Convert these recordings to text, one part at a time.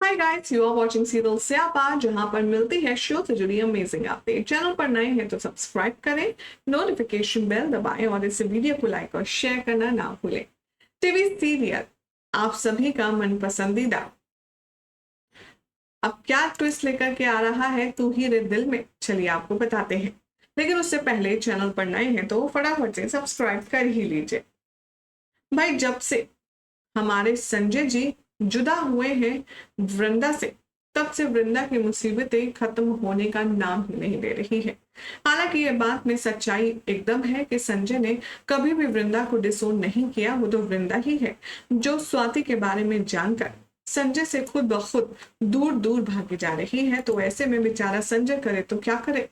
Hi guys, you are watching serial Syapa, जहां पर मिलती है शो से जुड़ी अमेजिंग अपडेट। चैनल पर नए हैं तो सब्सक्राइब करें, नोटिफिकेशन बेल दबाएं और इस वीडियो को लाइक और शेयर करना ना भूलें। टीवी सीरियल आप सभी का मन पसंदीदा अब क्या ट्विस्ट लेकर के आ रहा है तू ही रे दिल में, चलिए आपको बताते हैं। लेकिन उससे पहले चैनल पर नए हैं तो फटाफट से सब्सक्राइब कर ही लीजिए। भाई, जब से हमारे संजय जी जुदा हुए हैं वृंदा से, तब से वृंदा की मुसीबतें खत्म होने का नाम ही नहीं ले रही है। हालांकि ये बात में सच्चाई एकदम है कि संजय ने कभी भी वृंदा को डिसोन नहीं किया। वो तो वृंदा ही है जो स्वाति के बारे में जानकर संजय से खुद ब खुद दूर दूर भागी जा रही है। तो ऐसे में बेचारा संजय करे तो क्या करे।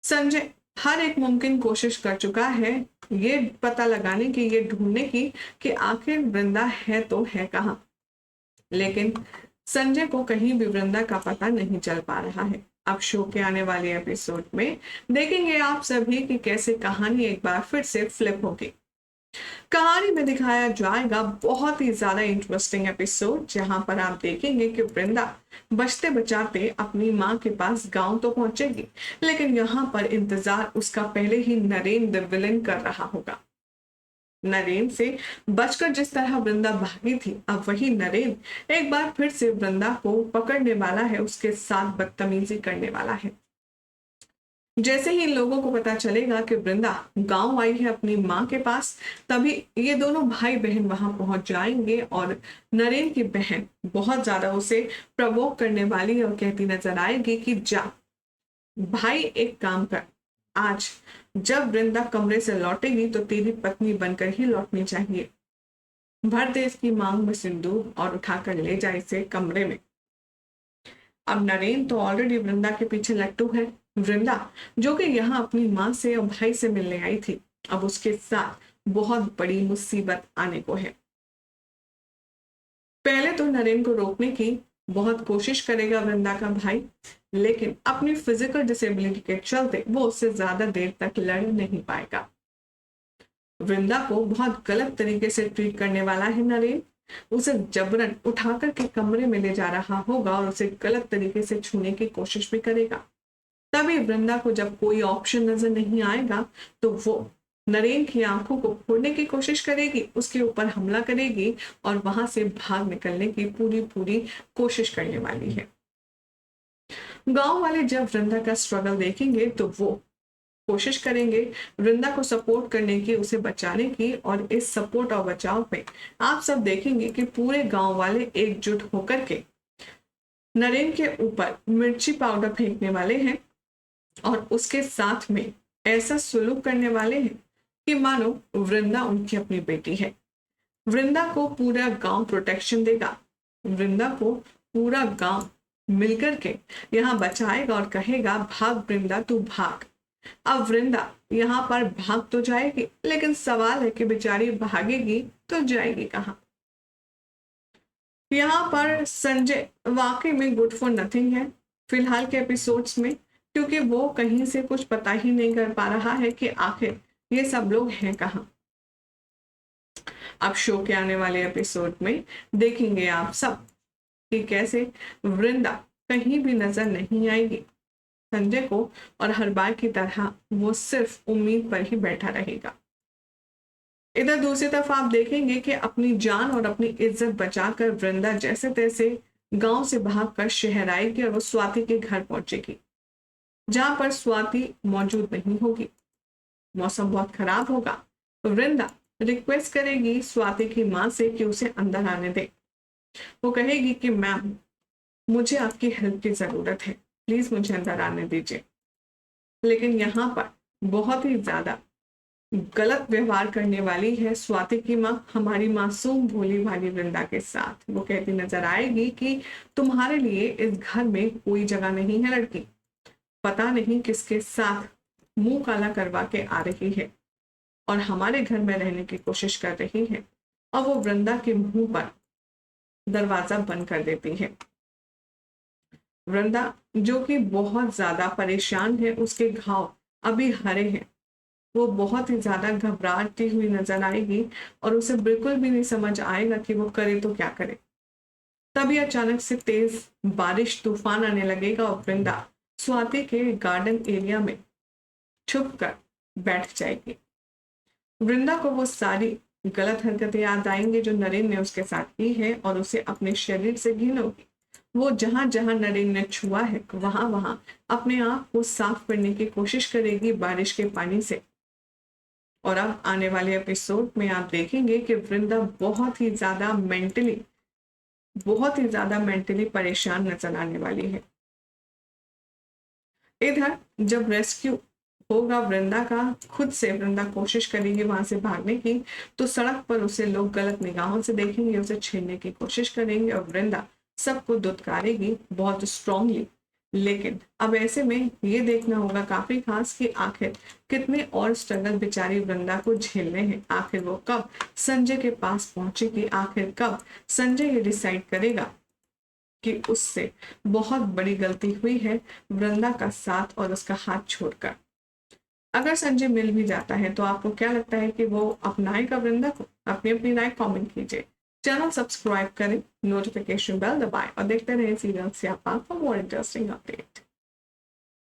संजय हर एक मुमकिन कोशिश कर चुका है ये पता लगाने की, ये ढूंढने की कि आखिर वृंदा है तो है कहाँ। लेकिन संजय को कहीं भी वृंदा का पता नहीं चल पा रहा है। अब शो के आने वाले एपिसोड में देखेंगे आप सभी कि कैसे कहानी एक बार फिर से फ्लिप होगी। कहानी में दिखाया जाएगा बहुत ही ज्यादा इंटरेस्टिंग एपिसोड, जहां पर आप देखेंगे कि वृंदा बचते बचाते अपनी माँ के पास गांव तो पहुंचेगी, लेकिन यहाँ पर इंतजार उसका पहले ही नरेन द विलन कर रहा होगा। नरेन से बचकर जिस तरह वृंदा भागी थी, अब वही नरेन एक बार फिर से वृंदा को पकड़ने वाला है, उसके साथ बदतमीजी करने वाला है। जैसे ही इन लोगों को पता चलेगा कि वृंदा गांव आई है अपनी माँ के पास, तभी ये दोनों भाई बहन वहां पहुंच जाएंगे और नरेन की बहन बहुत ज्यादा उसे प्रवोक करने वाली और कहती नजर आएगी कि जा भाई, एक काम कर, आज जब वृंदा कमरे से लौटेगी तो तेरी पत्नी बनकर ही लौटनी चाहिए। भर दे इसकी मांग में सिंदूर और उठाकर ले जा इसे कमरे में। अब नरेन तो ऑलरेडी वृंदा के पीछे लट्टू है। वृंदा जो कि यहाँ अपनी माँ से और भाई से मिलने आई थी, अब उसके साथ बहुत बड़ी मुसीबत आने को है। पहले तो नरेन को रोकने की बहुत कोशिश करेगा वृंदा का भाई, लेकिन अपनी फिजिकल डिसेबिलिटी के चलते वो उससे ज्यादा देर तक लड़ नहीं पाएगा। वृंदा को बहुत गलत तरीके से ट्रीट करने वाला है नरेन। उसे जबरन उठा करके कमरे में ले जा रहा होगा और उसे गलत तरीके से छूने की कोशिश भी करेगा। तभी वृंदा को जब कोई ऑप्शन नजर नहीं आएगा तो वो नरेन की आंखों को फोड़ने की कोशिश करेगी, उसके ऊपर हमला करेगी और वहां से भाग निकलने की पूरी पूरी कोशिश करने वाली है। गांव वाले जब वृंदा का स्ट्रगल देखेंगे तो वो कोशिश करेंगे वृंदा को सपोर्ट करने की, उसे बचाने की। और इस सपोर्ट और बचाव में आप सब देखेंगे कि पूरे गांव वाले एकजुट होकर के नरेन के ऊपर मिर्ची पाउडर फेंकने वाले हैं और उसके साथ में ऐसा सुलूक करने वाले हैं कि मानो वृंदा उनकी अपनी बेटी है। वृंदा को पूरा गांव प्रोटेक्शन देगा, वृंदा को पूरा गांव मिलकर के यहाँ बचाएगा और कहेगा भाग वृंदा, तू भाग। अब वृंदा यहाँ पर भाग तो जाएगी, लेकिन सवाल है कि बेचारी भागेगी तो जाएगी कहाँ। यहाँ पर संजय वाकई में गुड फॉर नथिंग है फिलहाल के एपिसोड्स में, क्योंकि वो कहीं से कुछ पता ही नहीं कर पा रहा है कि आखिर ये सब लोग हैं कहाँ। अब शो के आने वाले एपिसोड में देखेंगे आप सब कि कैसे वृंदा कहीं भी नजर नहीं आएगी संजय को, और हर बार की तरह वो सिर्फ उम्मीद पर ही बैठा रहेगा। इधर दूसरी तरफ आप देखेंगे कि अपनी जान और अपनी इज्जत बचाकर वृंदा जैसे तैसे गांव से भागकर शहर आएगी और वो स्वाति के घर पहुंचेगी, जहां पर स्वाति मौजूद नहीं होगी। मौसम बहुत खराब होगा तो वृंदा रिक्वेस्ट करेगी स्वाति की माँ से कि उसे अंदर आने दे। वो कहेगी कि मैम, मुझे आपकी हेल्प की जरूरत है, प्लीज मुझे अंदर आने दीजिए। लेकिन यहाँ पर बहुत ही ज्यादा गलत व्यवहार करने वाली है स्वाति की माँ हमारी मासूम भोली भाली वृंदा के साथ। वो कहती नजर आएगी कि तुम्हारे लिए इस घर में कोई जगह नहीं है लड़की, पता नहीं किसके साथ मुंह काला करवा के आ रही है और हमारे घर में रहने की कोशिश कर रही है। और वो वृंदा के मुंह पर दरवाजा बंद कर देती है। वृंदा जो कि बहुत ज्यादा परेशान है, उसके घाव अभी हरे हैं, वो बहुत ही ज्यादा घबराती हुई नजर आएगी और उसे बिल्कुल भी नहीं समझ आएगा कि वो करे तो क्या करे। तभी अचानक से तेज बारिश तूफान आने लगेगा और वृंदा स्वाति के गार्डन एरिया में छुप कर बैठ जाएगी। वृंदा को वो सारी गलत हरकतें याद आएंगी जो नरेन ने उसके साथ की है और उसे अपने शरीर से घिन होगी। वो जहां जहां नरेन ने छुआ है वहां वहां अपने आप को साफ करने की कोशिश करेगी बारिश के पानी से। और अब आने वाले एपिसोड में आप देखेंगे कि वृंदा बहुत ही ज्यादा मेंटली परेशान नजर आने वाली है। इधर जब रेस्क्यू होगा वृंदा का, खुद से वृंदा कोशिश करेगी वहां से भागने की, तो सड़क पर उसे लोग गलत निगाहों से देखेंगे, उसे छेड़ने की कोशिश करेंगे और वृंदा सबको दुत्कारेगी बहुत स्ट्रांगली। लेकिन अब ऐसे में ये देखना होगा काफी खास कि आखिर कितने और स्ट्रगल बेचारी वृंदा को झेलने हैं। आखिर वो कब संजय के पास पहुंचेगी, आखिर कब संजय ये डिसाइड करेगा कि उससे बहुत बड़ी गलती हुई है वृंदा का साथ और उसका हाथ छोड़कर। अगर संजय मिल भी जाता है तो आपको क्या लगता है कि वो अपनाएगा वृंदा को? अपनी अपनी राय कमेंट कीजिए। चैनल सब्सक्राइब करें, नोटिफिकेशन बेल दबाएं और देखते रहें सीरियल स्यापा फॉर मोर इंटरेस्टिंग अपडेट।